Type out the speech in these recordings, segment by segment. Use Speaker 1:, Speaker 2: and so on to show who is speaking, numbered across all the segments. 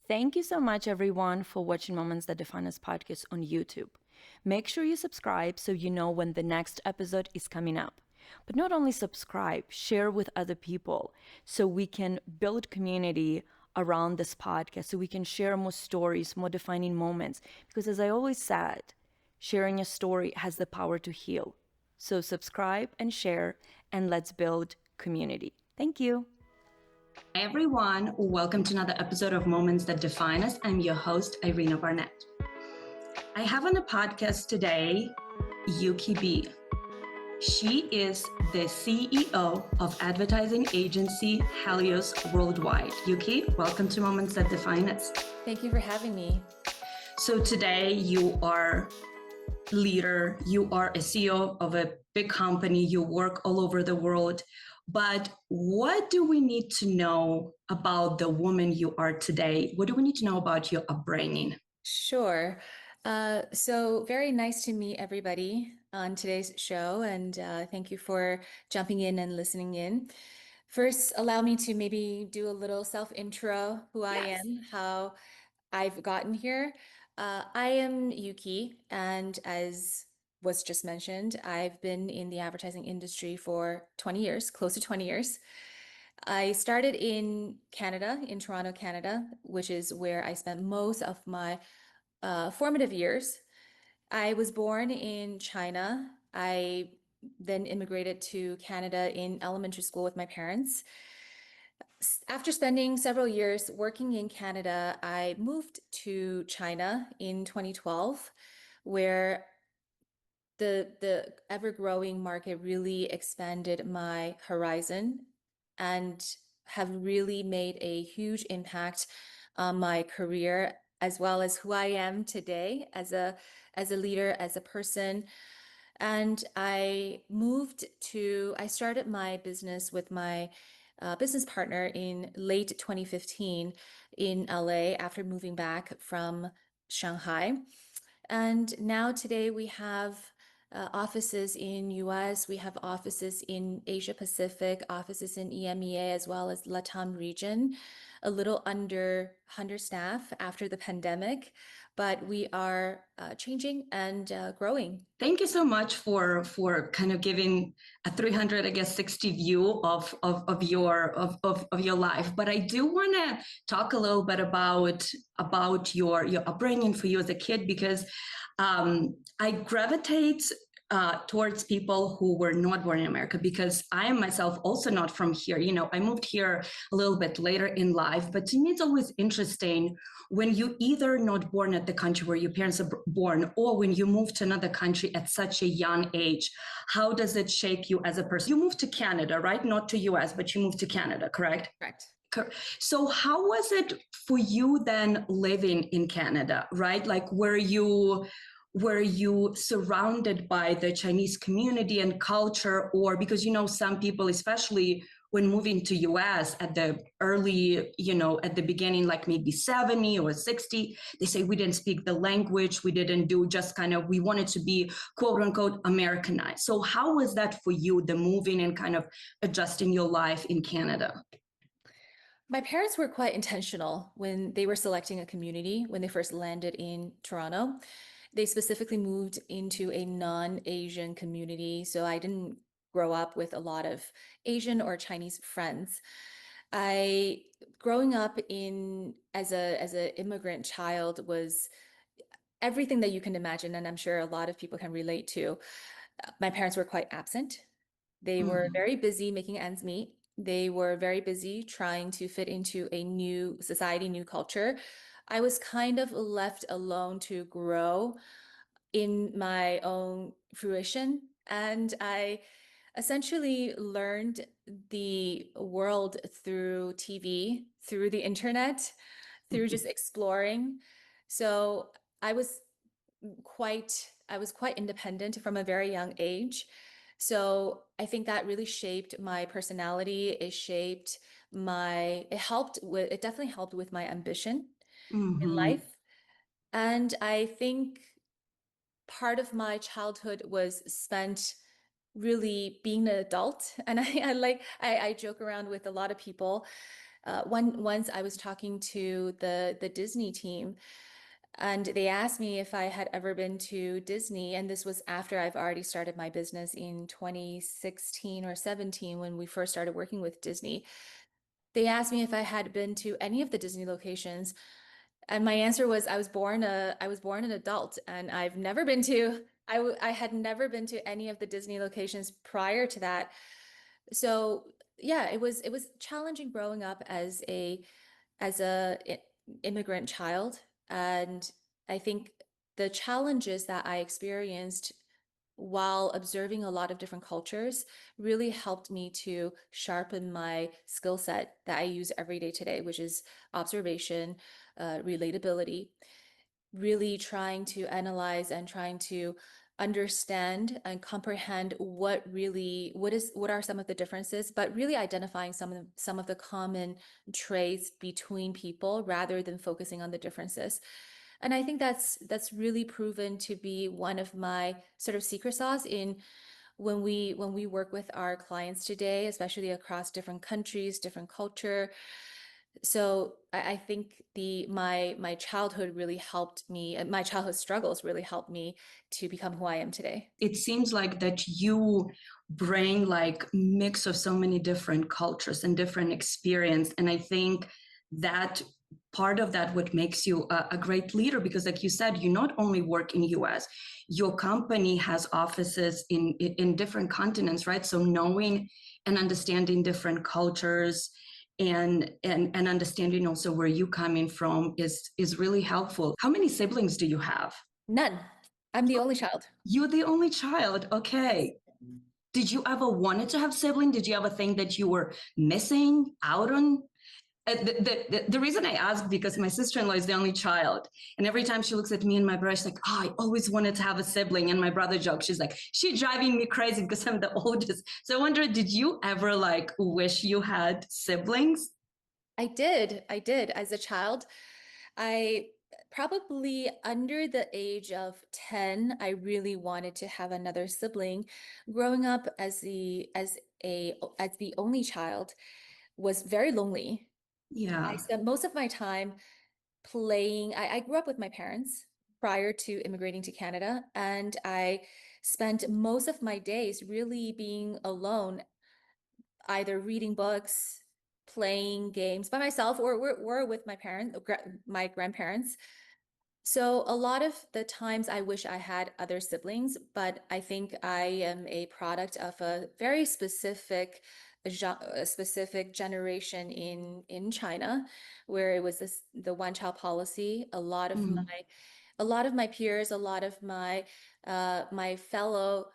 Speaker 1: Thank you so much, everyone, for watching Moments That Define Us podcast on YouTube. Make sure you subscribe so you know when the next episode is coming up. But not only subscribe, share with other people so we can build community around this podcast, so we can share more stories, more defining moments. Because as I always said, sharing a story has the power to heal. So subscribe and share, and let's build community. Thank you.
Speaker 2: Hi, everyone. Welcome to another episode of Moments That Define Us. I'm your host, Iryna Barnett. I have on the podcast today, Yuki Bi. She is the CEO of advertising agency Helios Worldwide. Yuki, welcome to Moments That Define Us.
Speaker 3: Thank you for having me.
Speaker 2: So today you are leader, you are a CEO of a big company, you work all over the world. But what do we need to know about the woman you are today? What do we need to know about your upbringing?
Speaker 3: Sure. So very nice to meet everybody on today's show, and thank you for jumping in and listening in. First, allow me to maybe do a little self-intro, who I am, how I've gotten here. I am Yuki, and as was just mentioned, I've been in the advertising industry for 20 years, close to 20 years. I started in Canada, in Toronto, Canada, which is where I spent most of my formative years. I was born in China. I then immigrated to Canada in elementary school with my parents. After spending several years working in Canada, I moved to China in 2012, where the ever-growing market really expanded my horizon and have really made a huge impact on my career as well as who I am today as a leader, as a person. And I started my business with my business partner in late 2015 in LA after moving back from Shanghai. And now today we have offices in US, we have offices in Asia Pacific, offices in EMEA, as well as Latam region, a little under 100 staff after the pandemic, but we are changing and growing.
Speaker 2: Thank you so much for kind of giving a 360 view of your life. But I do want to talk a little bit about your upbringing for you as a kid, because I gravitate towards people who were not born in America, because I am myself also not from here. You know, I moved here a little bit later in life, but to me, it's always interesting when you either not born at the country where your parents are born, or when you move to another country at such a young age. How does it shape you as a person? You moved to Canada, right? Not to US, but you moved to Canada, correct?
Speaker 3: Correct.
Speaker 2: So how was it for you then living in Canada, right? Like, were you surrounded by the Chinese community and culture? Or because, you know, some people, especially when moving to US at the early, you know, at the beginning, like maybe 70 or 60, they say we didn't speak the language, we didn't do, just kind of, we wanted to be quote unquote Americanized. So how was that for you, the moving and kind of adjusting your life in Canada?
Speaker 3: My parents were quite intentional when they were selecting a community when they first landed in Toronto. They specifically moved into a non-Asian community, so I didn't grow up with a lot of Asian or Chinese friends. I growing up in as a immigrant child was everything that you can imagine, and I'm sure a lot of people can relate to. My parents were quite absent. They were very busy making ends meet. They were very busy trying to fit into a new society, new culture. I was kind of left alone to grow in my own fruition. And I essentially learned the world through TV, through the internet, through just exploring. So I was quite independent from a very young age. So I think that really shaped my personality. It definitely helped with my ambition in life. And I think part of my childhood was spent really being an adult. And I joke around with a lot of people Once I was talking to the Disney team, and they asked me if I had ever been to Disney, and this was after I've already started my business in 2016 or 17 when we first started working with Disney. They asked me if I had been to any of the Disney locations, and my answer was I was born an adult, and I've never been to I had never been to any of the Disney locations prior to that. So yeah, it was challenging growing up as a immigrant child, and I think the challenges that I experienced while observing a lot of different cultures really helped me to sharpen my skill set that I use every day today, which is observation, relatability, really trying to analyze and trying to understand and comprehend what are some of the differences, but really identifying some of the common traits between people rather than focusing on the differences. And I think that's really proven to be one of my sort of secret sauce in when we work with our clients today, especially across different countries, different culture. So I think my childhood really helped me, my childhood struggles really helped me to become who I am today.
Speaker 2: It seems like that you bring like mix of so many different cultures and different experience, and I think that part of that what makes you a great leader, because like you said, you not only work in US, your company has offices in different continents, right? So knowing and understanding different cultures and understanding also where you coming from is really helpful. How many siblings do you have?
Speaker 3: None. I'm the only child.
Speaker 2: You're the only child. Okay. Did you ever wanted to have siblings? Did you ever think that you were missing out on? The reason I ask, because my sister-in-law is the only child, and every time she looks at me and my brother, she's like, "Oh, I always wanted to have a sibling." And my brother jokes, she's like, "She's driving me crazy because I'm the oldest." So I wonder, did you ever like wish you had siblings?
Speaker 3: I did. I did. As a child, I probably under the age of 10, I really wanted to have another sibling. Growing up as the only child was very lonely. I
Speaker 2: Yeah.
Speaker 3: spent most of my time playing. I grew up with my parents prior to immigrating to Canada, and I spent most of my days really being alone, either reading books, playing games by myself, or with my parents, my grandparents. So a lot of the times I wish I had other siblings, but I think I am a product of a very a specific generation in China, where it was the one child policy.
Speaker 2: Mm.
Speaker 3: A lot of my peers, a lot of my fellow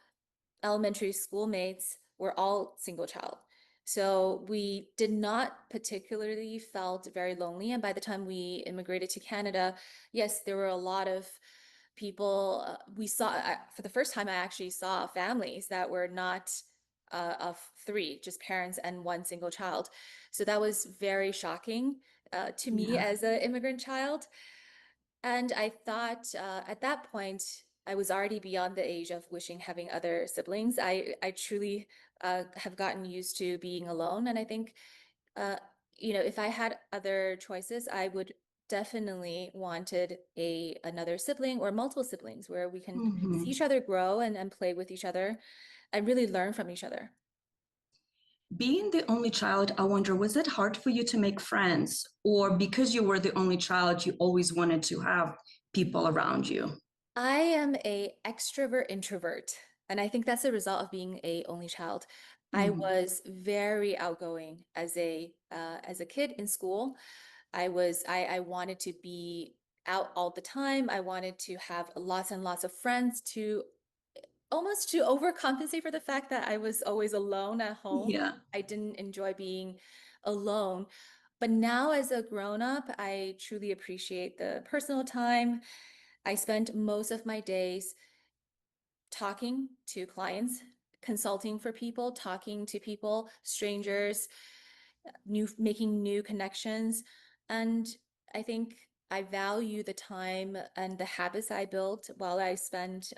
Speaker 3: elementary schoolmates were all single child. So we did not particularly felt very lonely. And by the time we immigrated to Canada, yes, there were a lot of people. We saw, for the first time, I actually saw families that were not of three, just parents and one single child. So that was very shocking to me
Speaker 2: Yeah.
Speaker 3: as an immigrant child. And I thought at that point, I was already beyond the age of wishing having other siblings. I truly have gotten used to being alone. And I think, uh, if I had other choices, I would definitely wanted another sibling or multiple siblings where we can see
Speaker 2: Mhm.
Speaker 3: each other grow and play with each other and really learn from each other.
Speaker 2: Being the only child, I wonder, was it hard for you to make friends? Or because you were the only child, you always wanted to have people around you?
Speaker 3: I am a extrovert introvert, and I think that's a result of being a only child. I
Speaker 2: Mm.
Speaker 3: was very outgoing as a kid in school. I wanted to be out all the time. I wanted to have lots and lots of friends to almost to overcompensate for the fact that I was always alone at home.
Speaker 2: Yeah.
Speaker 3: I didn't enjoy being alone. But now as a grown up, I truly appreciate the personal time. I spent most of my days talking to clients, consulting for people, talking to people, strangers, making new connections. And I think I value the time and the habits I built while I spent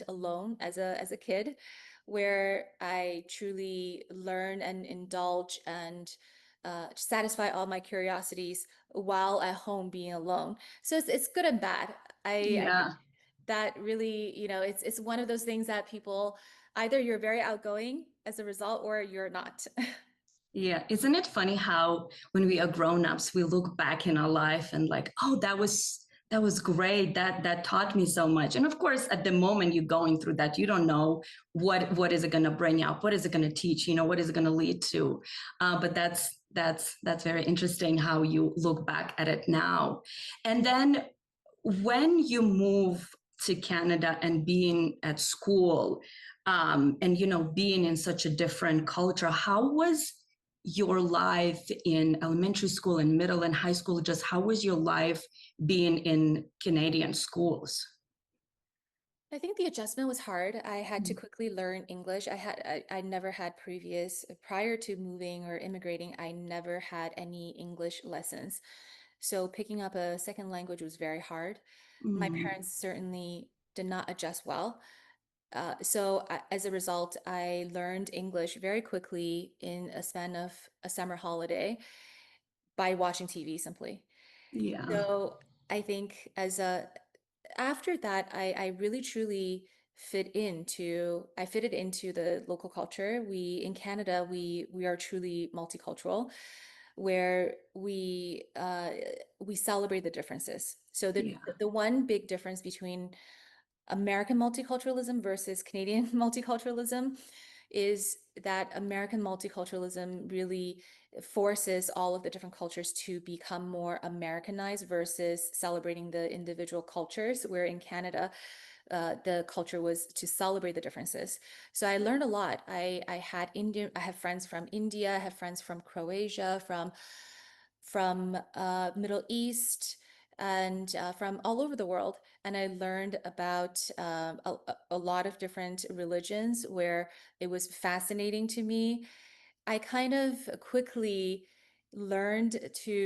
Speaker 3: alone as a kid, where I truly learn and indulge and satisfy all my curiosities while at home being alone. So it's good and bad. I think
Speaker 2: Yeah.
Speaker 3: that really, it's one of those things that people either you're very outgoing as a result or you're not.
Speaker 2: Yeah, isn't it funny how when we are grown-ups, we look back in our life and like, oh, that was great. That taught me so much. And of course, at the moment you're going through that, you don't know what is it going to bring up, what is it going to teach, what is it going to lead to. But that's very interesting how you look back at it now. And then when you move to Canada and being at school, and being in such a different culture, how was your life in elementary school and middle and high school? Just how was your life being in Canadian schools?
Speaker 3: I think the adjustment was hard. I had to
Speaker 2: Mm.
Speaker 3: quickly learn English. I never had prior to moving or immigrating, I never had any English lessons. So picking up a second language was very hard. My
Speaker 2: Mm.
Speaker 3: parents certainly did not adjust well. As a result, I learned English very quickly in a span of a summer holiday by watching TV simply.
Speaker 2: Yeah.
Speaker 3: So I think after that, I really truly I fitted into the local culture. In Canada, we are truly multicultural, where we celebrate the differences. So
Speaker 2: Yeah.
Speaker 3: the one big difference between American multiculturalism versus Canadian multiculturalism is that American multiculturalism really forces all of the different cultures to become more Americanized versus celebrating the individual cultures, where in Canada, the culture was to celebrate the differences. So I learned a lot. I have friends from India, I have friends from Croatia, from Middle East, and from all over the world. And I learned about a lot of different religions where it was fascinating to me. I kind of quickly learned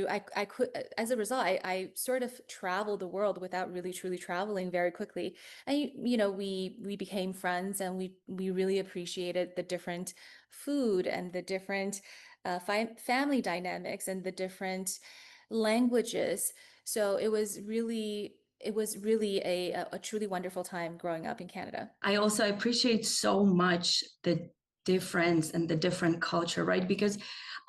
Speaker 3: I could, as a result, I sort of traveled the world without really truly traveling very quickly. And we became friends, and we really appreciated the different food and the different family dynamics and the different languages. So it was really a truly wonderful time growing up in Canada.
Speaker 2: I also appreciate so much the difference and the different culture, right? Because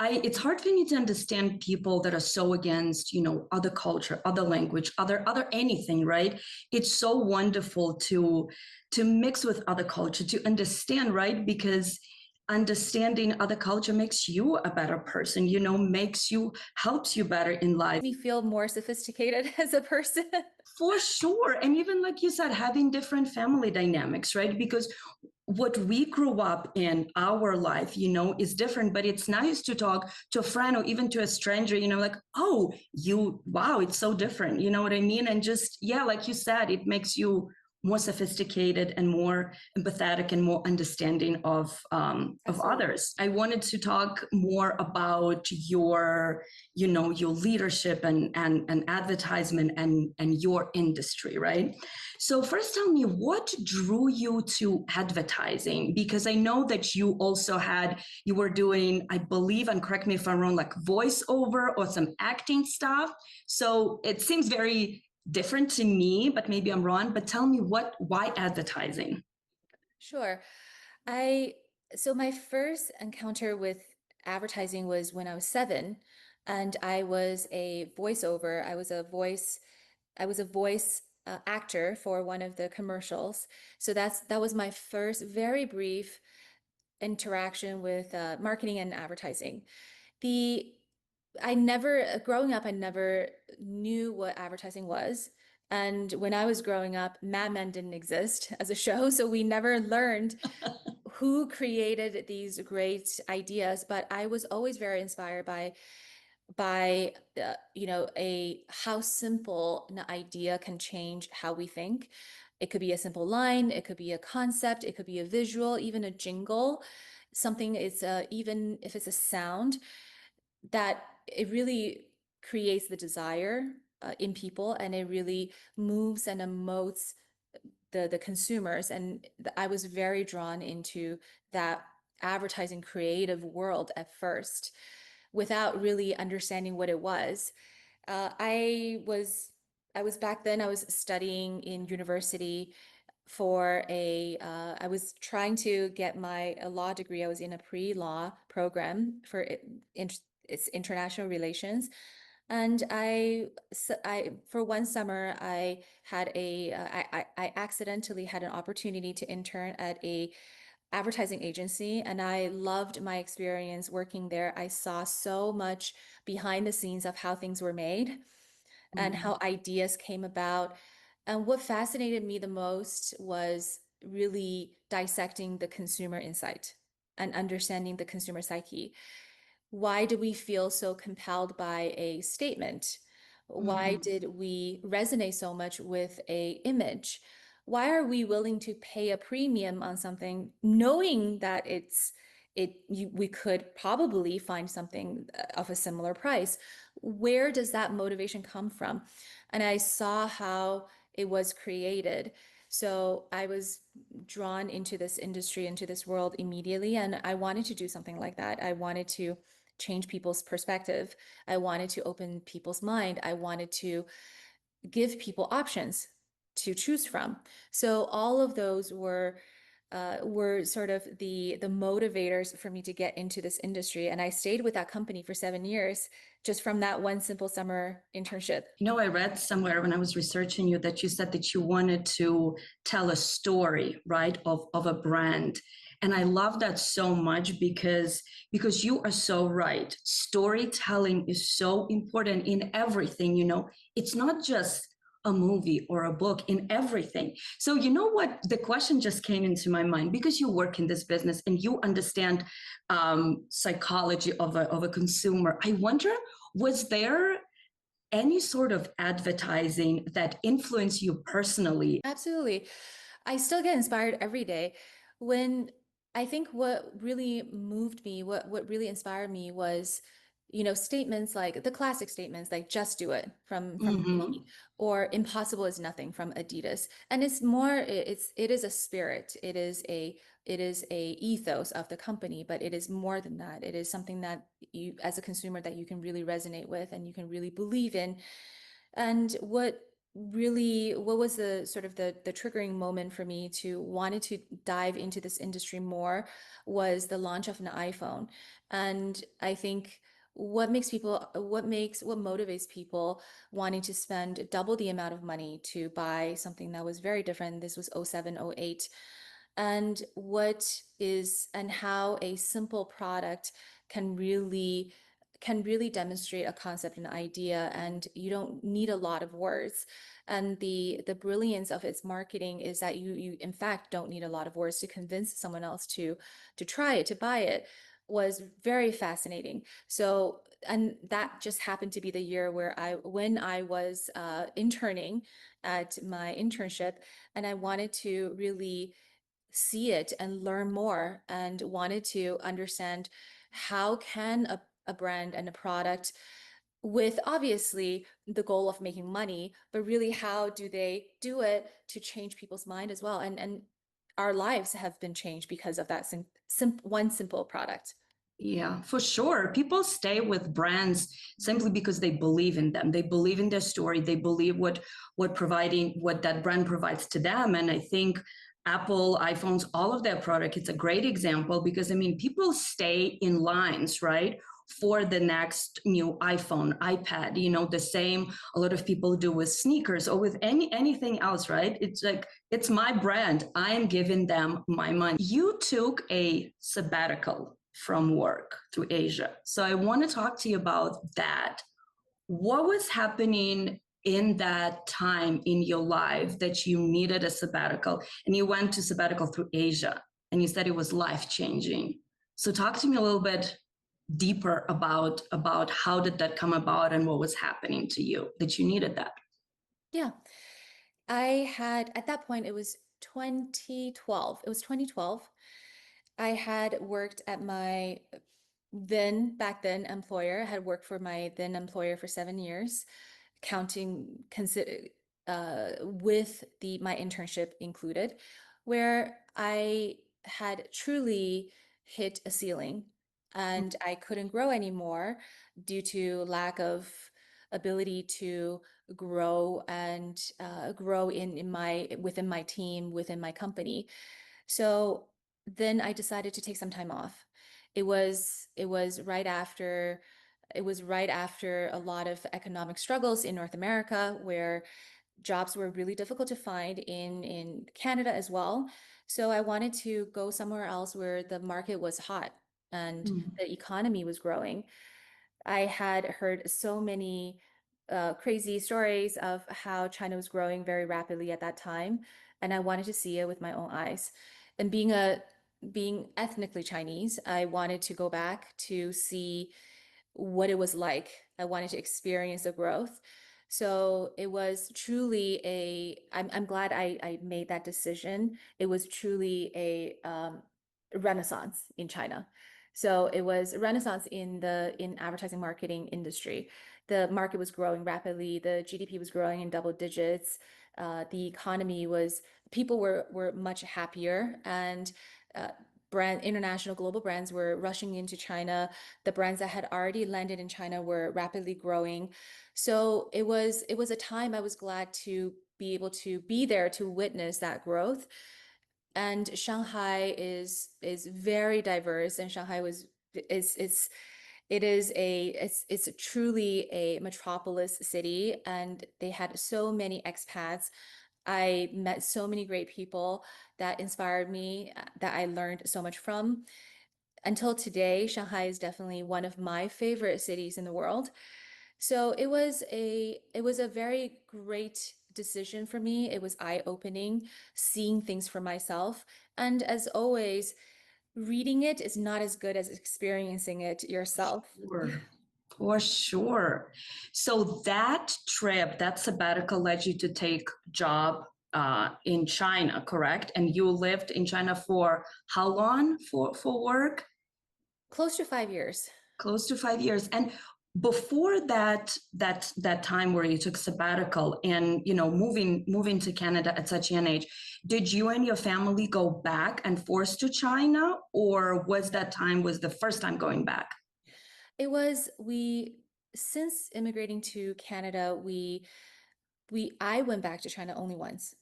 Speaker 2: it's hard for me to understand people that are so against, other culture, other language, other anything, right? It's so wonderful to mix with other culture, to understand, right? Because understanding other culture makes you a better person, helps you better in life.
Speaker 3: Me feel more sophisticated as a person.
Speaker 2: For sure. And even like you said, having different family dynamics, right? Because what we grew up in our life, is different, but it's nice to talk to a friend or even to a stranger, like, oh, wow, it's so different. You know what I mean? And just, yeah, like you said, it makes you more sophisticated and more empathetic and more understanding of others. I wanted to talk more about your leadership and advertisement and your industry, right? So first tell me, what drew you to advertising? Because I know that you were doing, I believe, and correct me if I'm wrong, like voiceover or some acting stuff. So it seems very different to me, but maybe I'm wrong. But tell me why advertising?
Speaker 3: Sure. I so my first encounter with advertising was when I was 7, and I was a voiceover. I was a voice actor for one of the commercials. So that was my first very brief interaction with marketing and advertising. The I never growing up, I never knew what advertising was. And when I was growing up, Mad Men didn't exist as a show, so we never learned who created these great ideas. But I was always very inspired by how simple an idea can change how we think. It could be a simple line, it could be a concept, it could be a visual, even a jingle. Something is even if it's a sound that it really creates the desire in people, and it really moves and emotes the consumers. And I was very drawn into that advertising creative world at first. without really understanding what it was. Uh, I was I was back then I was studying in university for I was trying to get my a law degree. I was in a pre-law program for it's international relations. And for one summer, I accidentally had an opportunity to intern at a advertising agency, and I loved my experience working there. I saw so much behind the scenes of how things were made and
Speaker 2: Mm.
Speaker 3: how ideas came about. And what fascinated me the most was really dissecting the consumer insight and understanding the consumer psyche. Why do we feel so compelled by a statement? Why
Speaker 2: Mhm.
Speaker 3: did we resonate so much with a image? Why are we willing to pay a premium on something knowing that we could probably find something of a similar price? Where does that motivation come from? And I saw how it was created. So I was drawn into this industry, into this world immediately, and I wanted to do something like that. I wanted to change people's perspective. I wanted to open people's mind. I wanted to give people options to choose from. So all of those were sort of the motivators for me to get into this industry. And I stayed with that company for 7 years just from that one simple summer internship.
Speaker 2: You know, I read somewhere when I was researching you that you said that you wanted to tell a story, right, of a brand. And I love that so much because you are so right. Storytelling is so important in everything, you know. It's not just a movie or a book, in everything. So you know what? The question just came into my mind because you work in this business and you understand psychology of a consumer. I wonder, was there any sort of advertising that influenced you personally?
Speaker 3: Absolutely. I still get inspired every day. When I think what really moved me, what really inspired me was, statements like the classic statements like just do it from
Speaker 2: Mm-hmm.
Speaker 3: Nike or impossible is nothing from Adidas. And it is a spirit. It is a ethos of the company, but it is more than that. It is something that you as a consumer that you can really resonate with and you can really believe in. And what was the sort of the triggering moment for me to wanted to dive into this industry more was the launch of an iPhone. And I think what motivates people wanting to spend double the amount of money to buy something that was very different. This was 07, 08. And how a simple product can really demonstrate a concept and idea, and you don't need a lot of words. And the brilliance of its marketing is that you in fact don't need a lot of words to convince someone else to try it, to buy it. Was very fascinating. So, and that just happened to be the year when I was interning at my internship, and I wanted to really see it and learn more and wanted to understand how can a brand and a product, with obviously the goal of making money, but really how do they do it to change people's mind as well. And our lives have been changed because of that one simple product.
Speaker 2: Yeah, for sure. People stay with brands simply because they believe in them. They believe in their story. They believe what that brand provides to them. And I think Apple, iPhones, all of their product, it's a great example because I mean, people stay in lines, right? For the next new iPhone, iPad, you know, the same a lot of people do with sneakers or with anything else, right? It's like it's my brand. I am giving them my money. You took a sabbatical from work to Asia. So I want to talk to you about that. What was happening in that time in your life that you needed a sabbatical and you went to sabbatical through Asia and you said it was life changing. So talk to me a little bit deeper about how did that come about and what was happening to you that you needed that.
Speaker 3: Yeah. I had, at that point, it was 2012. It was 2012. I had worked at my back then employer. I had worked for my then employer for 7 years, consider with my internship included, where I had truly hit a ceiling. and I couldn't grow anymore due to lack of ability to grow and grow in my within my team, within my company. So then I decided to take some time off. It was right after a lot of economic struggles in North America, where jobs were really difficult to find in Canada as well. So I wanted to go somewhere else where the market was hot and
Speaker 2: Mm.
Speaker 3: the economy was growing. I had heard so many crazy stories of how China was growing very rapidly at that time, and I wanted to see it with my own eyes. And being ethnically Chinese, I wanted to go back to see what it was like. I wanted to experience the growth. So it was truly I'm glad I made that decision. It was truly a renaissance in China. So it was a renaissance in advertising marketing industry. The market was growing rapidly. The GDP was growing in double digits. The economy was, people were much happier, and uh, international global brands were rushing into China. The brands that had already landed in China were rapidly growing. So it was a time I was glad to be able to be there to witness that growth. And Shanghai is very diverse, and Shanghai was is it's truly a metropolis city, and they had so many expats. I met so many great people that inspired me, that I learned so much from. Until today, Shanghai is definitely one of my favorite cities in the world. So it was a very great decision for me. It was eye-opening, seeing things for myself. And as always, reading it is not as good as experiencing it yourself.
Speaker 2: Sure. For sure. So that trip, that sabbatical led you to take job in China, correct? And you lived in China for how long for work?
Speaker 3: Close to 5 years.
Speaker 2: Close to 5 years. And before that time where you took sabbatical and moving to Canada at such a young age, did you and your family go back and forth to China, or was that time was the first time going back?
Speaker 3: It was we Since immigrating to Canada, I went back to China only once.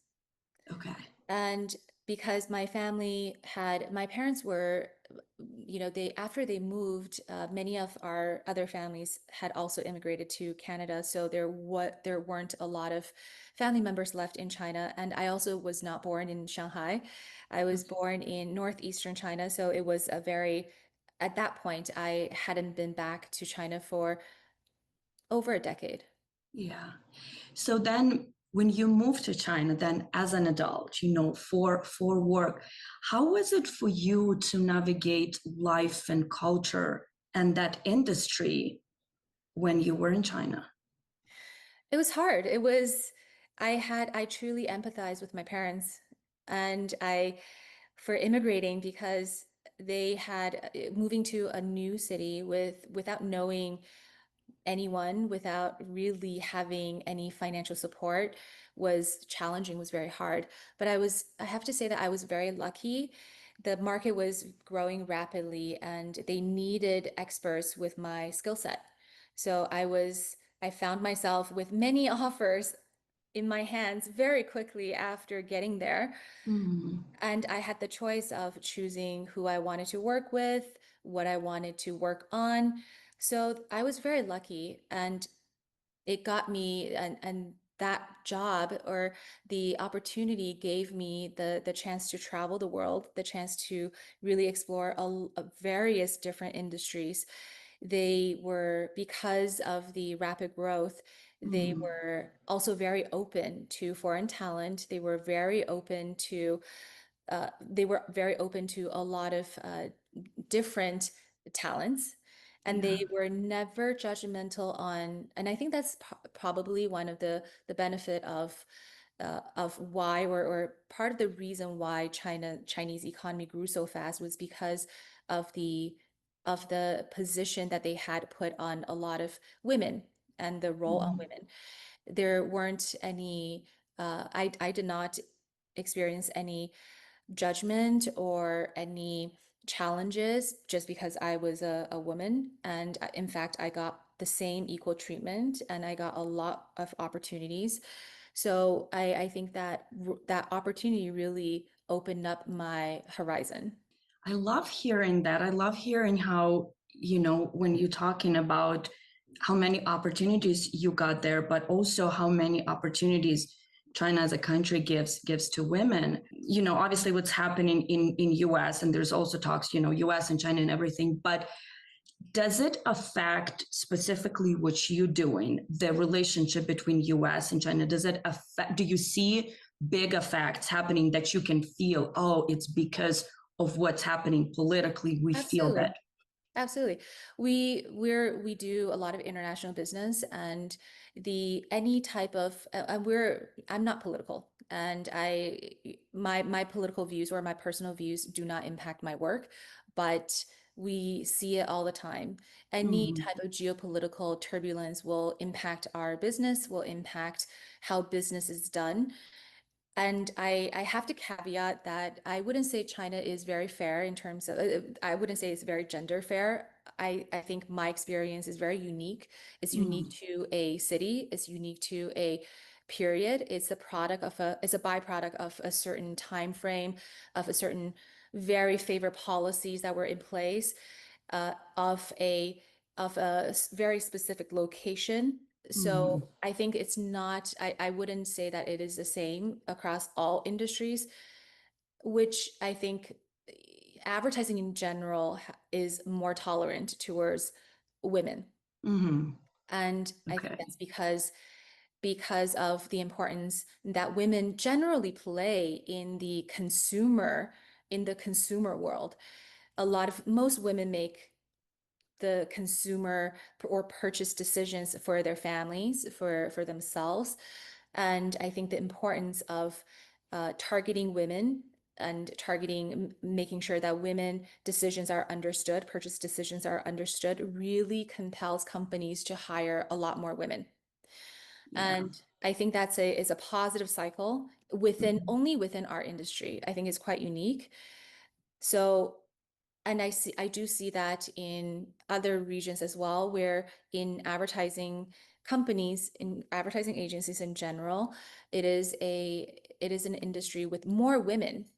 Speaker 2: Okay.
Speaker 3: And because my parents were, they after they moved, many of our other families had also immigrated to Canada, so there weren't a lot of family members left in China. And I also was not born in Shanghai. I was born in northeastern China, so it was a very at that point I hadn't been back to China for over a decade.
Speaker 2: Yeah. So then when you moved to China, then as an adult, for work, how was it for you to navigate life and culture and that industry when you were in China?
Speaker 3: It was hard. I truly empathized with my parents, and for immigrating, because they had moving to a new city without knowing anyone, without really having any financial support, was challenging, was very hard. But I have to say that I was very lucky. The market was growing rapidly, and they needed experts with my skill set. So I found myself with many offers in my hands very quickly after getting there.
Speaker 2: Mm,
Speaker 3: And I had the choice of choosing who I wanted to work with, what I wanted to work on. So I was very lucky, and it got me, and that job or the opportunity gave me the chance to travel the world, the chance to really explore a various different industries. They were, because of the rapid growth, they
Speaker 2: mm,
Speaker 3: were also very open to foreign talent. They were very open to a lot of different talents, and
Speaker 2: yeah.
Speaker 3: they were never judgmental on. And I think that's probably one of the benefit of why, or part of the reason why Chinese economy grew so fast, was because of the position that they had put on a lot of women, and the role on
Speaker 2: Mm,
Speaker 3: women. There weren't any. I did not experience any judgment or any challenges just because I was a woman. And in fact, I got the same equal treatment and I got a lot of opportunities. So I think that that opportunity really opened up my horizon.
Speaker 2: I love hearing that. I love hearing how, when you're talking about how many opportunities you got there, but also how many opportunities China as a country gives to women. Obviously what's happening in US, and there's also talks, US and China and everything, but does it affect specifically what you're doing, the relationship between US and China? Does it affect, do you see big effects happening that you can feel, oh, it's because of what's happening politically, we feel
Speaker 3: Absolutely.
Speaker 2: that?
Speaker 3: Absolutely. We do a lot of international business and the any type of I'm not political and my political views or my personal views do not impact my work, but we see it all the time. Any
Speaker 2: Mhm.
Speaker 3: type of geopolitical turbulence will impact our business, will impact how business is done. And I have to caveat that I wouldn't say China is very fair in terms of, I wouldn't say it's very gender fair. I think my experience is very unique. It's unique
Speaker 2: Mhm.
Speaker 3: to a city, it's unique to a period. It's a byproduct of a certain time frame, of a certain very favored policies that were in place, of a very specific location.
Speaker 2: Mhm.
Speaker 3: So I think it's not, I wouldn't say that it is the same across all industries, which I think advertising in general is more tolerant towards women.
Speaker 2: Mhm.
Speaker 3: And I think
Speaker 2: Okay.
Speaker 3: that's because of the importance that women generally play in the consumer world. Most women make the consumer or purchase decisions for their families, for themselves. And I think the importance of targeting women and making sure that women decisions are understood, purchase decisions are understood, really compels companies to hire a lot more women.
Speaker 2: Yeah.
Speaker 3: And I think that's a positive cycle within
Speaker 2: Mhm.
Speaker 3: only within our industry. I think it's quite unique. So and I do see that in other regions as well, where in advertising agencies in general, it is an industry with more women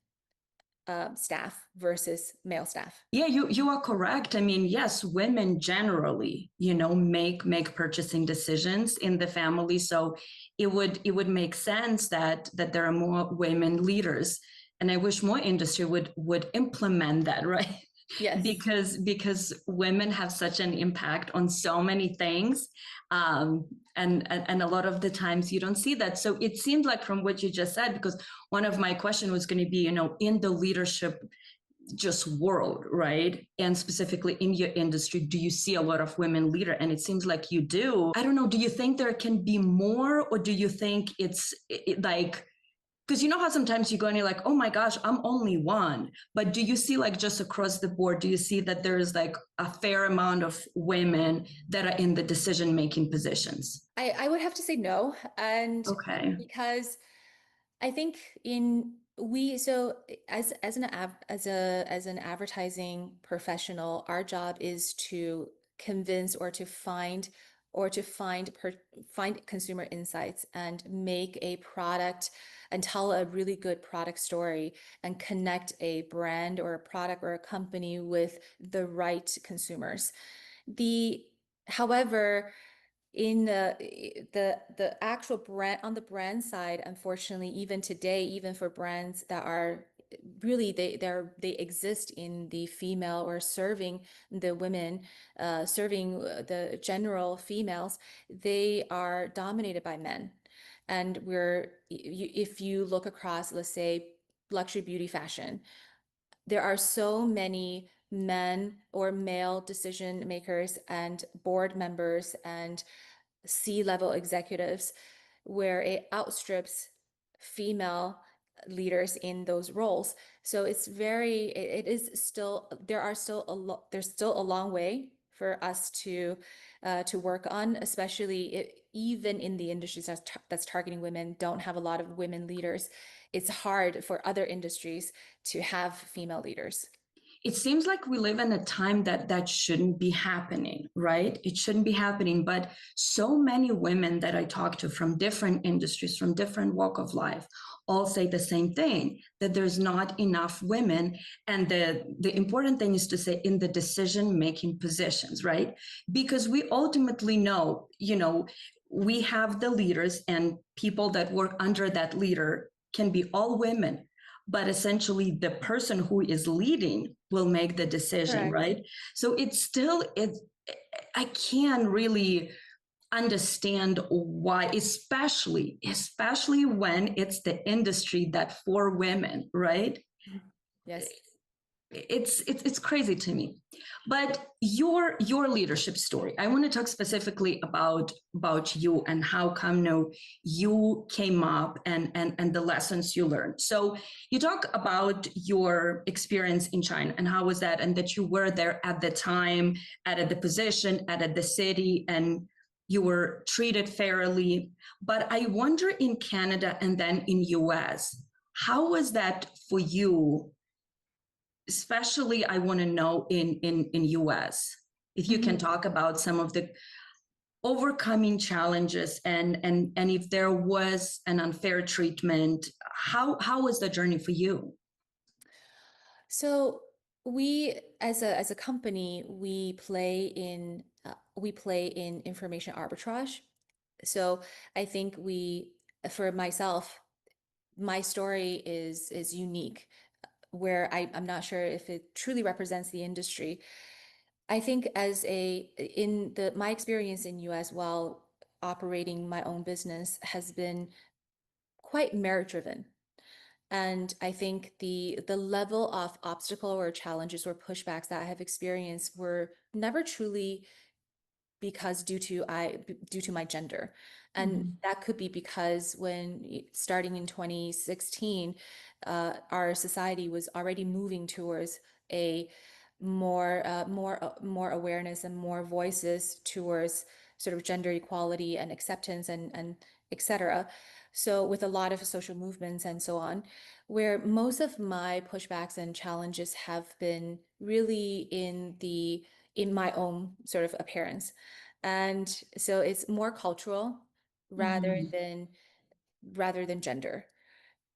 Speaker 3: staff versus male staff.
Speaker 2: Yeah, you are correct. I mean, yes, women generally, make purchasing decisions in the family. So it would make sense that there are more women leaders. And I wish more industry would implement that, right?
Speaker 3: Yes.
Speaker 2: Because women have such an impact on so many things. Um, and a lot of the times you don't see that. So it seemed like from what you just said, because one of my question was going to be, in the leadership just world, right? And specifically in your industry, do you see a lot of women leader? And it seems like you do. I don't know, do you think there can be more, or do you think like, because you know how sometimes you go and you're like, oh my gosh, I'm only one. But do you see, like, just across the board, do you see that there's like a fair amount of women that are in the decision making positions?
Speaker 3: I would have to say no. And
Speaker 2: Okay.
Speaker 3: because I think in we so as an av as an advertising professional, our job is to convince or to find consumer insights and make a product and tell a really good product story and connect a brand or a product or a company with the right consumers. The However, in the actual brand on the brand side, unfortunately, even today, even for brands that are really they exist in the female or serving the women, serving the general females, they are dominated by men. And if you look across, let's say, luxury beauty fashion, there are so many men or male decision makers and board members and C-level executives where it outstrips female leaders in those roles. So it is still, there's still a long way for us to work on, especially even in the industries that's targeting women, don't have a lot of women leaders. It's hard for other industries to have female leaders.
Speaker 2: it seems like we live in a time that shouldn't be happening, right? It shouldn't be happening. But so many women that I talk to from different industries, from different walk of life, all say the same thing, that there's not enough women. And the important thing is to say in the decision-making positions, right? Because we ultimately know, we have the leaders, and people that work under that leader can be all women, but essentially the person who is leading will make the decision.
Speaker 3: Correct.
Speaker 2: Right? So I can't really understand why, especially when it's the industry that for women, right?
Speaker 3: Yes.
Speaker 2: It's crazy to me. But your leadership story, I want to talk specifically about you and how come you came up, and the lessons you learned. So you talk about your experience in China and how was that, and that you were there at the time, at the position, at the city, and you were treated fairly. But I wonder, in Canada and then in US, how was that for you? Especially, I want to know in US, if you can talk about some of the overcoming challenges, and if there was an unfair treatment, how was the journey for you?
Speaker 3: So we, as a company, we play in information arbitrage. So I think for myself, my story is unique, where I'm not sure if it truly represents the industry. I think my experience in US while operating my own business has been quite merit driven. And I think the level of obstacle or challenges or pushbacks that I have experienced were never truly because due to my gender. And that could be because when starting in 2016, our society was already moving towards a more awareness and more voices towards sort of gender equality and acceptance and etc. So with a lot of social movements and so on, where most of my pushbacks and challenges have been really in my own sort of appearance. And so it's more cultural rather
Speaker 2: Mhm.
Speaker 3: than rather than gender.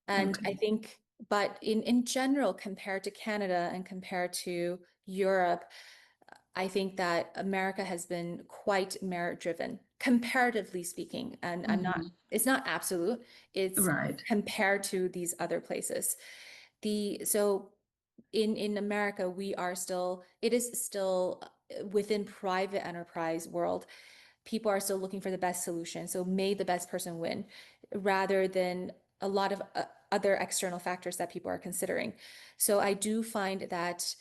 Speaker 3: And I
Speaker 2: Okay.
Speaker 3: think, but in general, compared to Canada and compared to Europe, I think that America has been quite merit driven, comparatively speaking. And
Speaker 2: Mhm.
Speaker 3: it's not absolute, it's
Speaker 2: Right.
Speaker 3: compared to these other places. So in America, it is still within private enterprise world, people are still looking for the best solution. So may the best person win rather than a lot of other external factors that people are considering. So I do find that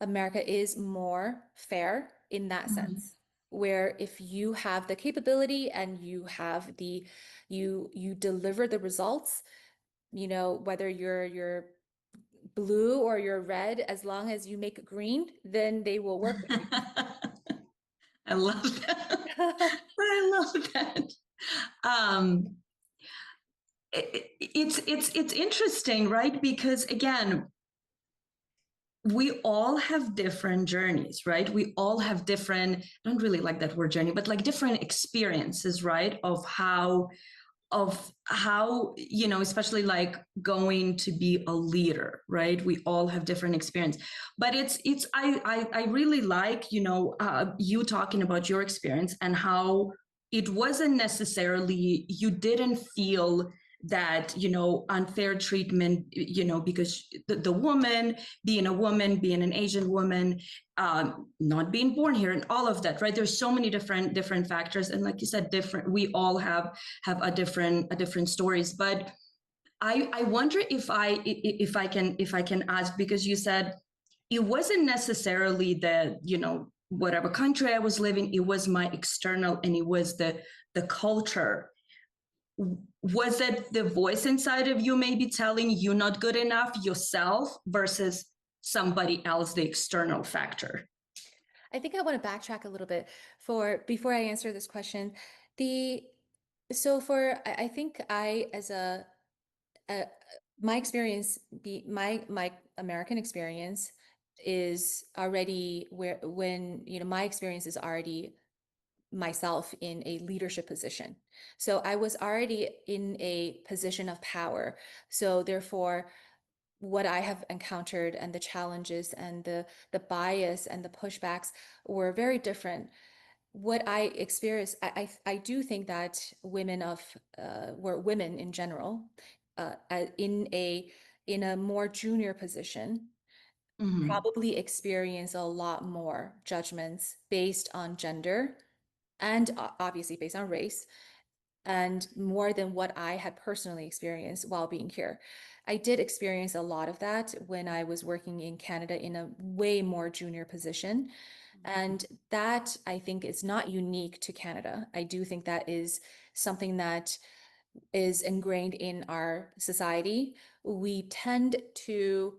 Speaker 3: America is more fair in that
Speaker 2: Mhm.
Speaker 3: sense, where if you have the capability and you deliver the results, whether you're blue or you're red, as long as you make green, then they will work with
Speaker 2: I love that.
Speaker 3: you.
Speaker 2: I love that. Um, it's interesting, right? Because again, we all have different journeys, right? We all have different, I don't really like that word journey, but like different experiences, right? Of how especially like going to be a leader, right? We all have different experience. But I really like you talking about your experience and how it wasn't necessarily, you didn't feel that unfair treatment, because the woman, being a woman, being an Asian woman, not being born here, and all of that, right? There's so many different factors, and like you said, different, we all have a different stories. But I wonder if I can ask, because you said it wasn't necessarily the whatever country I was living, it was my external, and it was the culture. Was it the voice inside of you maybe telling you not good enough yourself versus somebody else, the external factor?
Speaker 3: I think I want to backtrack a little bit for before I answer this question. The so for I think I as a my experience be my American experience is already when, my experience is already myself in a leadership position. So I was already in a position of power. So therefore, what I have encountered and the challenges and the bias and the pushbacks were very different. What I experienced, I do think that women in general, in a more junior position,
Speaker 2: Mm-hmm.
Speaker 3: probably experience a lot more judgments based on gender and obviously based on race, and more than what I had personally experienced while being here. I did experience a lot of that when I was working in Canada in a way more junior position. And that I think is not unique to Canada. I do think that is something that is ingrained in our society. We tend to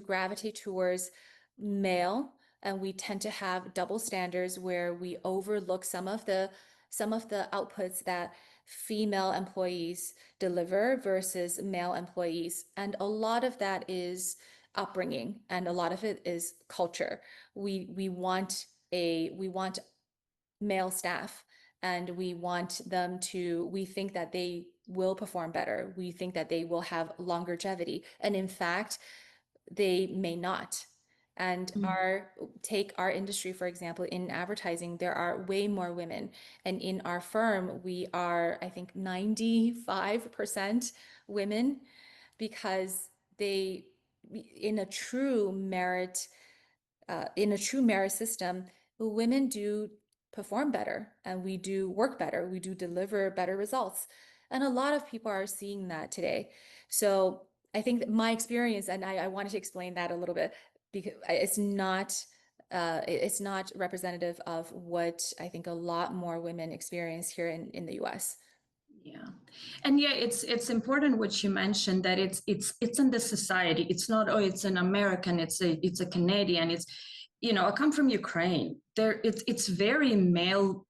Speaker 3: gravitate towards male, and we tend to have double standards where we overlook some of the outputs that female employees deliver versus male employees. And a lot of that is upbringing, and a lot of it is culture. We want male staff, and we think that they will perform better. We think that they will have longevity. And in fact, they may not. And take our industry, for example, in advertising, there are way more women. And in our firm, we are, I think, 95% women, because they, in a true merit system, women do perform better, and we do work better, we do deliver better results. And a lot of people are seeing that today. So I think that my experience, and I wanted to explain that a little bit, because it's not representative of what I think a lot more women experience here in the US.
Speaker 2: Yeah. And yeah, it's important what you mentioned, that it's in the society. It's not, oh, it's an American, it's a Canadian. I come from Ukraine. It's very male,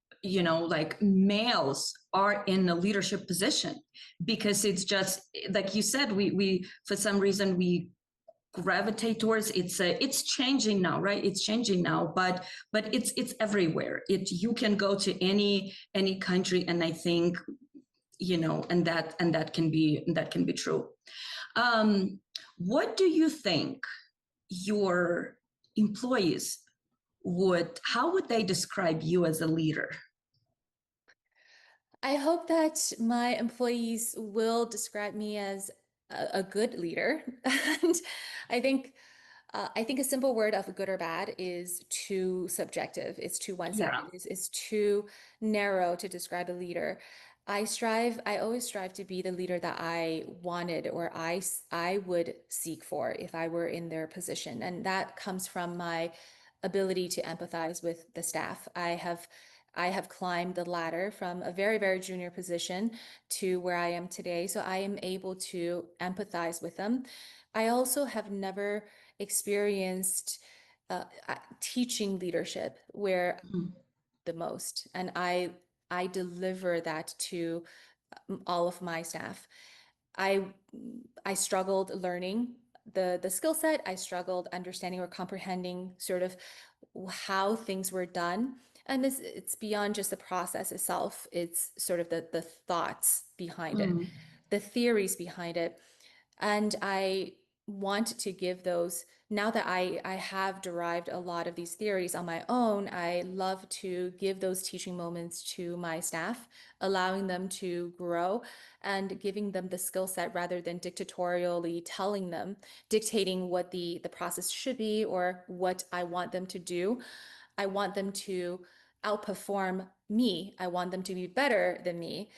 Speaker 2: like males are in a leadership position, because it's just like you said, we for some reason we gravitate towards it's changing now, right? It's changing now, but it's everywhere. You can go to any country, and I think, and that can be true. What do you think your employees how would they describe you as a leader?
Speaker 3: I hope that my employees will describe me as a good leader. And I think I think a simple word of good or bad is too subjective. It's too one-sided.
Speaker 2: Yeah.
Speaker 3: It's too narrow to describe a leader. I always strive to be the leader that I wanted, or I would seek for if I were in their position. And that comes from my ability to empathize with the staff. I have climbed the ladder from a very, very junior position to where I am today. So I am able to empathize with them. I also have never experienced teaching leadership where
Speaker 2: Mhm.
Speaker 3: the most, and I deliver that to all of my staff. I I struggled learning the skill set. I struggled understanding or comprehending sort of how things were done. And it's beyond just the process itself. It's sort of the thoughts behind it,
Speaker 2: Mm.
Speaker 3: the theories behind it. And I want to give those, now that I have derived a lot of these theories on my own. I love to give those teaching moments to my staff, allowing them to grow and giving them the skill set rather than dictatorially telling them, dictating what the process should be or what I want them to do. I want them to outperform me. I want them to be better than me.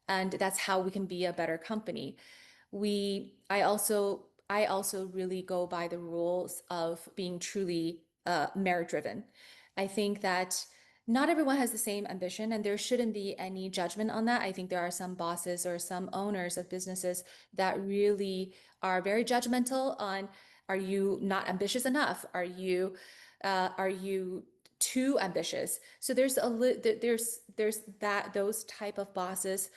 Speaker 3: And that's how we can be a better company. I also really go by the rules of being truly merit driven. I think that not everyone has the same ambition, and there shouldn't be any judgment on that. I think there are some bosses or some owners of businesses that really are very judgmental on, are you not ambitious enough? Are you too ambitious? So there's those type of bosses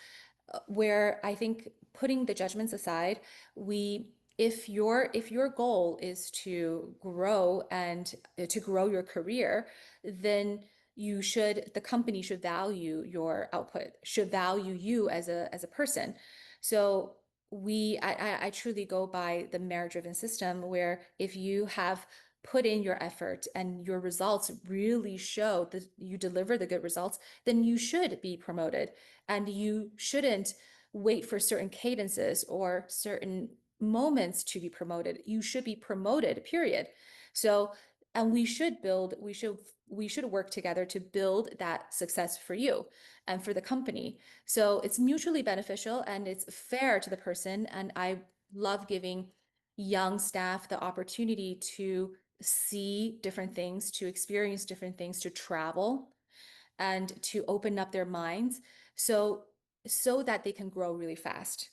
Speaker 3: where I think, putting the judgments aside, we if your goal is to grow and to grow your career, then the company should value your output, should value you as a person. So I truly go by the merit-driven system, where if you have put in your effort and your results really show that you deliver the good results, then you should be promoted. And you shouldn't wait for certain cadences or certain moments to be promoted. You should be promoted, period. So, and we should work together to build that success for you and for the company. So it's mutually beneficial and it's fair to the person. And I love giving young staff the opportunity to see different things, to experience different things, to travel and to open up their minds so that they can grow really fast.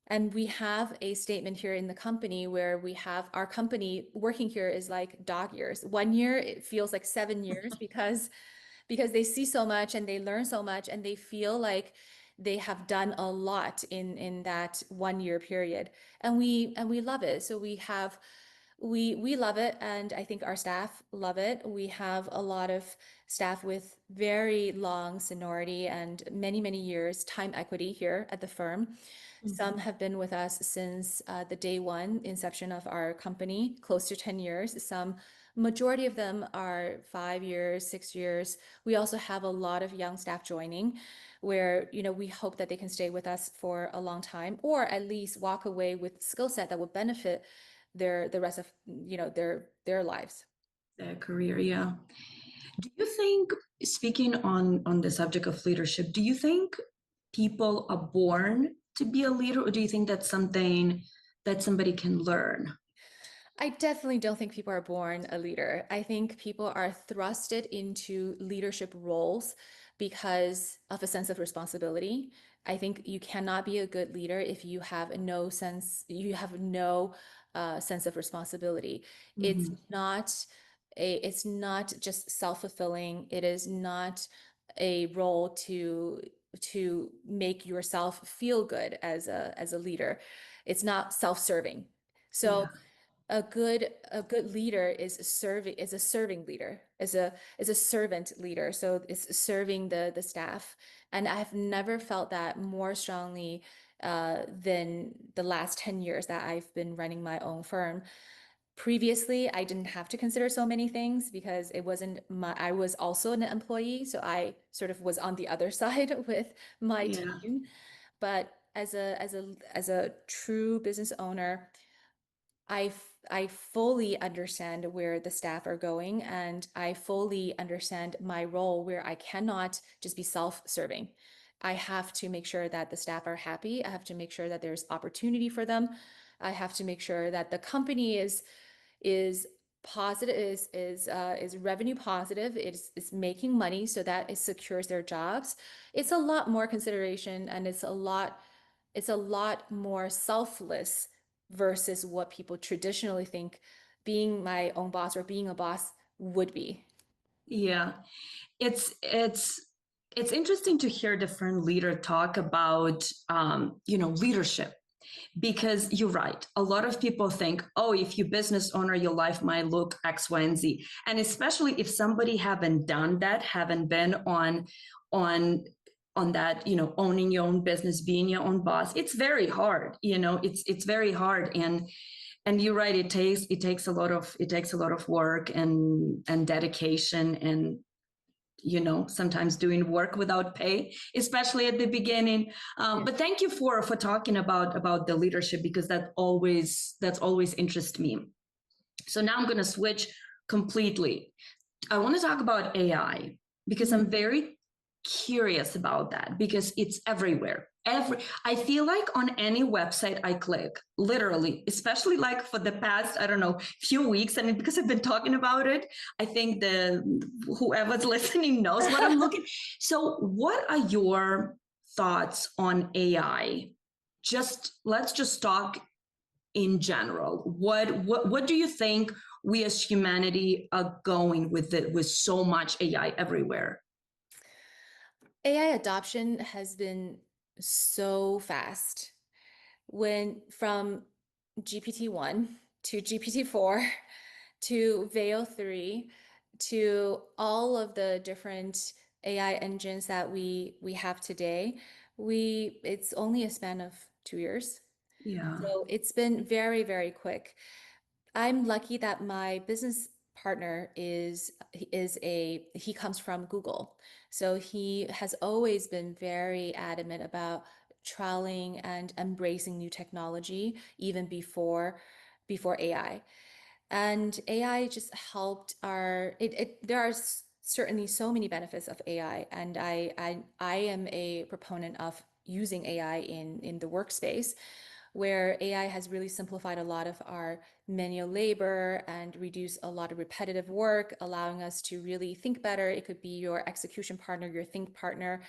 Speaker 3: And we have a statement here in the company where we have our company working here is like dog years. 1 year, it feels like 7 years because they see so much and they learn so much and they feel like they have done a lot in that 1 year period. And we love it. So we love it, and I think our staff love it. We have a lot of staff with very long seniority and many years time equity here at the firm. Some have been with us since the day one inception of our company, close to 10 years. Some majority of them are 5 years, 6 years. We also have a lot of young staff joining where, we hope that they can stay with us for a long time, or at least walk away with skill set that will benefit the rest of, their lives.
Speaker 2: Their career, yeah. Do you think, speaking on the subject of leadership, do you think people are born to be a leader, or do you think that's something that somebody can learn?
Speaker 3: I definitely don't think people are born a leader. I think people are thrusted into leadership roles because of a sense of responsibility. I think you cannot be a good leader if you have no sense of responsibility. It's
Speaker 2: Mm-hmm.
Speaker 3: not it's not just self-fulfilling. It is not a role to make yourself feel good as a leader. It's not self-serving. So
Speaker 2: Yeah.
Speaker 3: a good leader is a serving leader, is a servant leader. So it's serving the staff. And I've never felt that more strongly than the last 10 years that I've been running my own firm. Previously, I didn't have to consider so many things because I was also an employee, so I sort of was on the other side with my
Speaker 2: Yeah.
Speaker 3: team. But as a true business owner, I fully understand where the staff are going, and I fully understand my role where I cannot just be self-serving. I have to make sure that the staff are happy. I have to make sure that there's opportunity for them. I have to make sure that the company is positive, is revenue positive, is making money so that it secures their jobs. It's a lot more consideration, and it's a lot more selfless versus what people traditionally think being my own boss or being a boss would be.
Speaker 2: Yeah. It's interesting to hear different leader talk about leadership, because you're right. A lot of people think, oh, if you business owner, your life might look X, Y, and Z. And especially if somebody haven't done that, haven't been on on that, owning your own business, being your own boss, it's very hard. It's very hard. And you're right, it takes a lot of work and dedication, and sometimes doing work without pay, especially at the beginning. But thank you for talking about the leadership, because that's always interests me. So now I'm going to switch completely. I want to talk about AI, because I'm very curious about that, because it's everywhere. I feel like on any website I click, literally, especially like for the past, I don't know, few weeks, I mean, because I've been talking about it, I think whoever's listening knows what I'm looking. So what are your thoughts on AI? Let's just talk in general. What do you think we as humanity are going with so much AI everywhere?
Speaker 3: AI adoption has been so fast. When from GPT-1 to GPT-4 to Veo 3 to all of the different AI engines that we have today, it's only a span of 2 years.
Speaker 2: Yeah.
Speaker 3: So it's been very, very quick. I'm lucky that my business partner he comes from Google. So he has always been very adamant about trialing and embracing new technology even before AI. And AI just helped there are certainly so many benefits of AI, and I am a proponent of using AI in the workspace, where AI has really simplified a lot of our manual labor and reduced a lot of repetitive work, allowing us to really think better. It could be your execution partner, your think partner.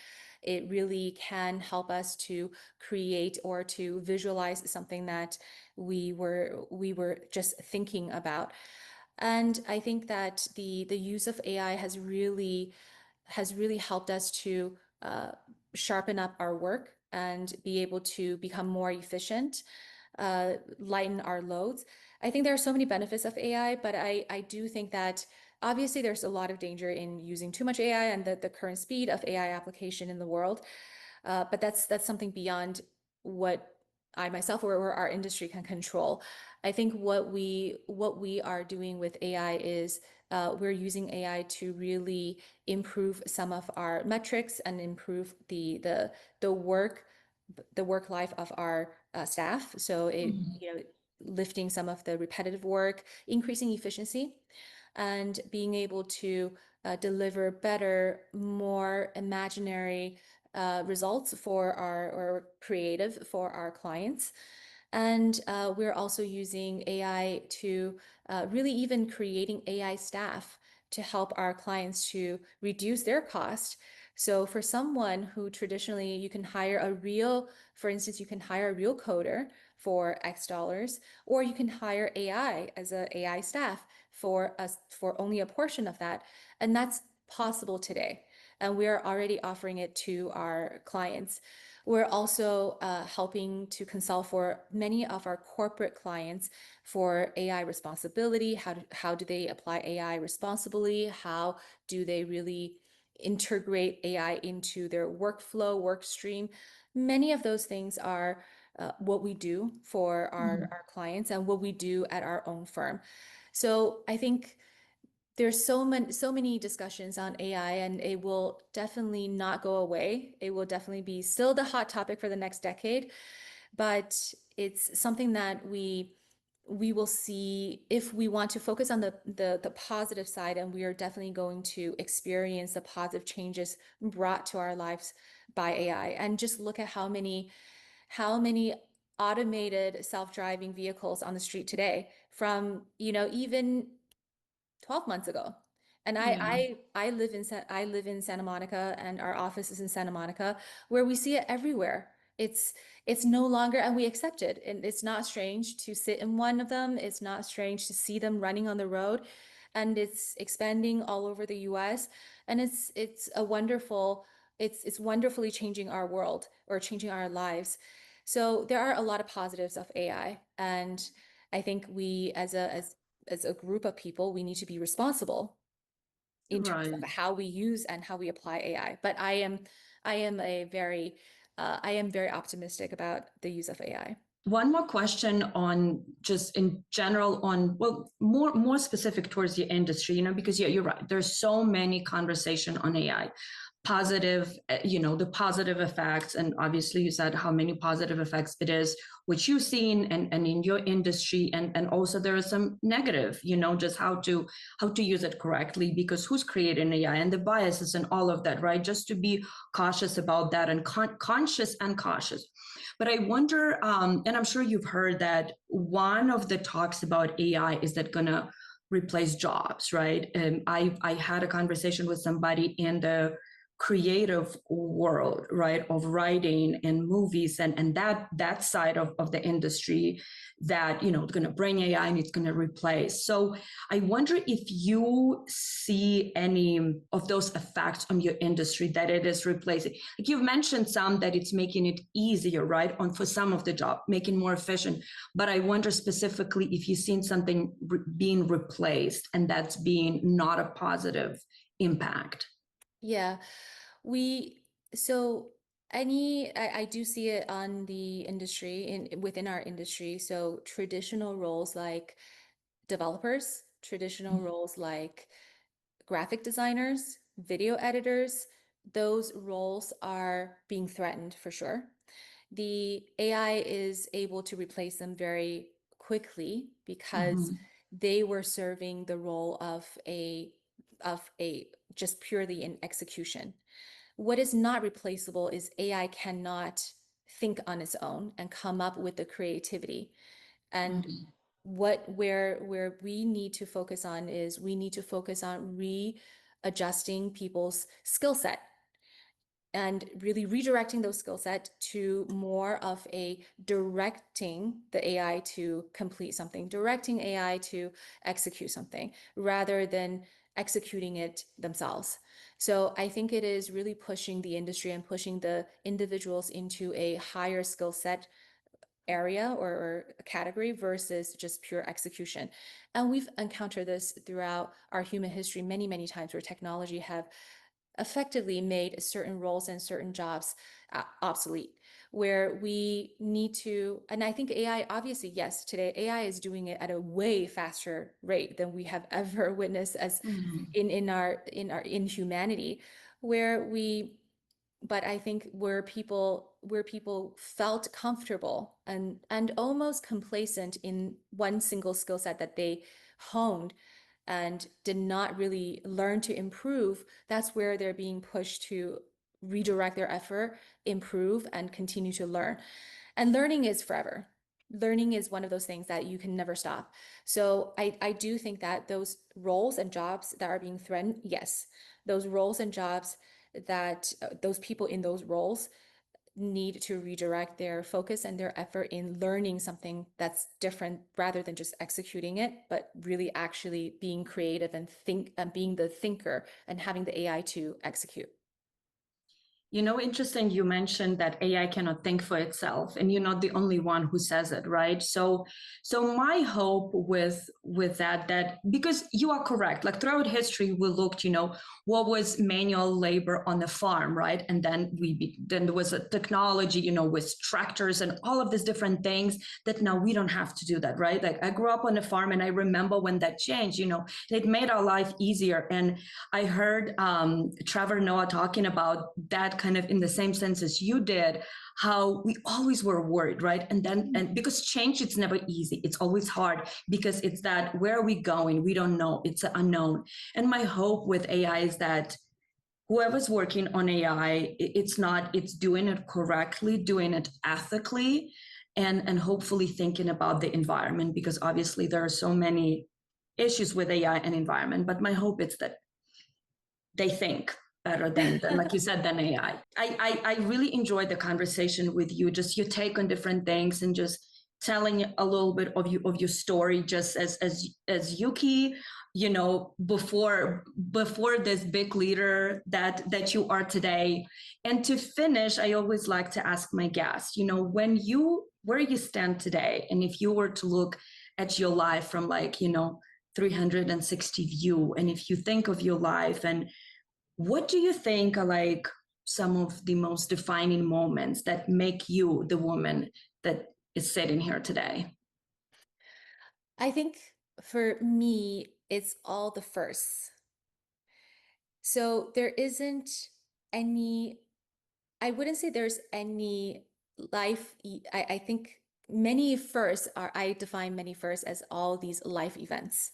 Speaker 3: It really can help us to create or to visualize something that we were just thinking about. And I think that the use of AI has really helped us to sharpen up our work and be able to become more efficient, lighten our loads. I think there are so many benefits of AI, but I do think that obviously there's a lot of danger in using too much AI and the current speed of AI application in the world. But that's something beyond what I myself or our industry can control. I think what we are doing with AI is we're using AI to really improve some of our metrics and improve the work life of our staff. So lifting some of the repetitive work, increasing efficiency, and being able to deliver better, more imaginary results or creative for our clients. And we're also using AI to really even creating AI staff to help our clients to reduce their cost. So for someone who traditionally for instance, you can hire a real coder for X dollars, or you can hire AI as a AI staff for only a portion of that. And that's possible today. And we're already offering it to our clients. We're also helping to consult for many of our corporate clients for AI responsibility. How do they apply AI responsibly? How do they really integrate AI into their workflow, work stream? Many of those things are what we do for our clients and what we do at our own firm. So I think there's so many discussions on AI, and it will definitely not go away. It will definitely be still the hot topic for the next decade, but it's something that we will see if we want to focus on the positive side, and we are definitely going to experience the positive changes brought to our lives by AI. And just look at how many automated self-driving vehicles on the street today from even 12 months ago. And
Speaker 2: Yeah.
Speaker 3: I live in Santa Monica, and our office is in Santa Monica, where we see it everywhere. It's no longer, and we accept it. And it's not strange to sit in one of them. It's not strange to see them running on the road, and it's expanding all over the US. And it's wonderfully changing our world, or changing our lives. So there are a lot of positives of AI, and I think we as a group of people, we need to be responsible in terms
Speaker 2: Right.
Speaker 3: of how we use and how we apply AI. But I am very optimistic about the use of AI.
Speaker 2: One more question on just in general on, well, more specific towards your industry, because yeah, you're right. There's so many conversation on AI, positive, the positive effects. And obviously you said how many positive effects it is, which you've seen and in your industry. And also there is some negative, just how to use it correctly, because who's creating AI and the biases and all of that, right? Just to be cautious about that and conscious and cautious. But I wonder, and I'm sure you've heard that one of the talks about AI is that going to replace jobs, right? And I had a conversation with somebody in the creative world, right, of writing and movies and that side of the industry that, going to bring AI and it's going to replace. So I wonder if you see any of those effects on your industry that it is replacing. Like you've mentioned some that it's making it easier, right, on for some of the job, making more efficient. But I wonder specifically if you've seen something being replaced and that's being not a positive impact.
Speaker 3: Yeah, we so I do see it on the industry within our industry. So traditional roles like developers, traditional roles like graphic designers, video editors, those roles are being threatened for sure. The AI is able to replace them very quickly because they were serving the role of a just purely in execution. What is not replaceable is AI cannot think on its own and come up with the creativity. And where we need to focus on is we need to focus on readjusting people's skill set and really redirecting those skill set to more of a directing the AI to complete something, directing AI to execute something rather than executing it themselves. So I think it is really pushing the industry and pushing the individuals into a higher skill set area or category versus just pure execution. And we've encountered this throughout our human history many, many times where technology have effectively made certain roles and certain jobs obsolete, where we need to, and I think AI, obviously, yes, today AI is doing it at a way faster rate than we have ever witnessed as in humanity, where we but I think where people felt comfortable and almost complacent in one single skill set that they honed and did not really learn to improve, that's where they're being pushed to redirect their effort, improve, and continue to learn. And learning is forever. Learning is one of those things that you can never stop. So I do think that those roles and jobs that are being threatened, yes, those roles and jobs that those people in those roles need to redirect their focus and their effort in learning something that's different rather than just executing it, but really actually being creative and think and being the thinker and having the AI to execute.
Speaker 2: Interesting you mentioned that AI cannot think for itself, and you're not the only one who says it, right? So my hope with that because you are correct, like throughout history we looked, what was manual labor on the farm, right? And then then there was a technology, with tractors and all of these different things that now we don't have to do that, right? Like I grew up on a farm and I remember when that changed, it made our life easier. And I heard Trevor Noah talking about that kind of in the same sense as you did, how we always were worried, right? And because change, it's never easy. It's always hard because it's that, where are we going? We don't know. It's an unknown. And my hope with AI is that whoever's working on AI, it's doing it correctly, doing it ethically, and hopefully thinking about the environment, because obviously there are so many issues with AI and environment. But my hope is that they think better than like you said, than AI. I really enjoyed the conversation with you, just your take on different things and just telling a little bit of your story, just as Yuki, before this big leader that you are today. And to finish, I always like to ask my guests, where you stand today, and if you were to look at your life from 360 view, and if you think of your life, and what do you think are like some of the most defining moments that make you the woman that is sitting here today?
Speaker 3: I think for me, it's all the firsts. So there isn't any, I wouldn't say there's any life. I think many firsts are, I define many firsts as all these life events.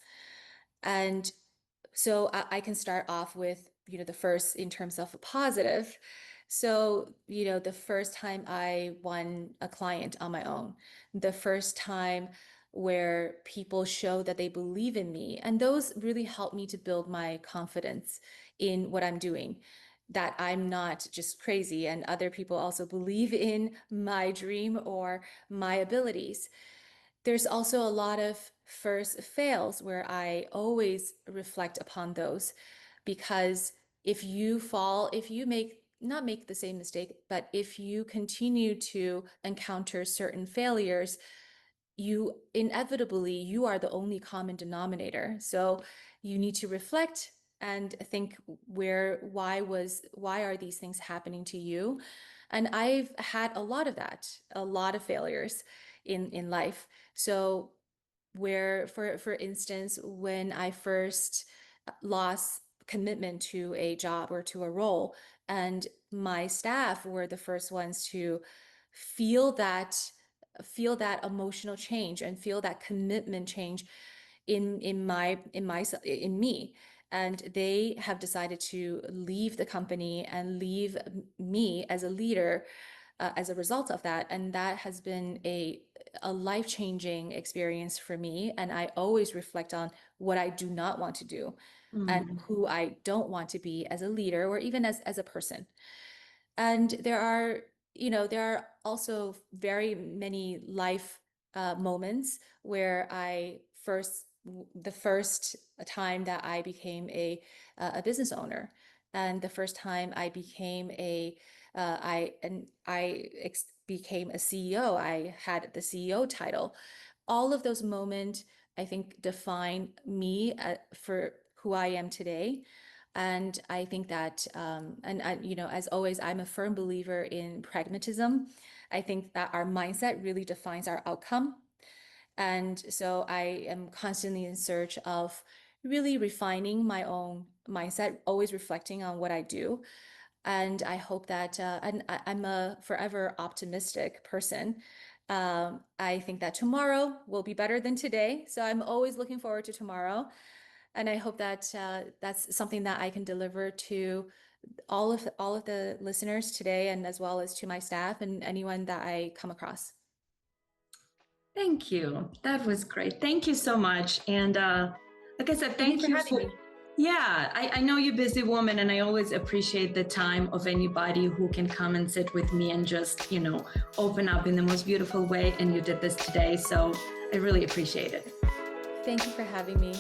Speaker 3: And so I can start off with, the first in terms of a positive. So, the first time I won a client on my own, the first time where people show that they believe in me, and those really help me to build my confidence in what I'm doing. that I'm not just crazy and other people also believe in my dream or my abilities. There's also a lot of first fails where I always reflect upon those, because if you fall, if you not make the same mistake, but if you continue to encounter certain failures, you inevitably, you are the only common denominator. So you need to reflect and think why are these things happening to you? And I've had a lot of that, a lot of failures in life. So where, for instance, when I first lost commitment to a job or to a role, and my staff were the first ones to feel that feel that emotional change and feel that commitment change in me, and they have decided to leave the company and leave me as a leader as a result of that. And that has been a life-changing experience for me. And I always reflect on what I do not want to do and who I don't want to be as a leader or even as a person. And there are also very many life moments where the first time that I became a business owner, and the first time I became became a CEO. I had the CEO title. All of those moments, I think, define me for who I am today. And I think that, as always, I'm a firm believer in pragmatism. I think that our mindset really defines our outcome. And so I am constantly in search of really refining my own mindset, always reflecting on what I do. And I hope that, I'm a forever optimistic person. I think that tomorrow will be better than today. So I'm always looking forward to tomorrow. And I hope that that's something that I can deliver to all of the listeners today, and as well as to my staff and anyone that I come across.
Speaker 2: Thank you. That was great. Thank you so much. And like I said, thank you
Speaker 3: having me.
Speaker 2: Yeah, I know you're a busy woman, and I always appreciate the time of anybody who can come and sit with me and just, open up in the most beautiful way. And you did this today. So I really appreciate it.
Speaker 3: Thank you for having me.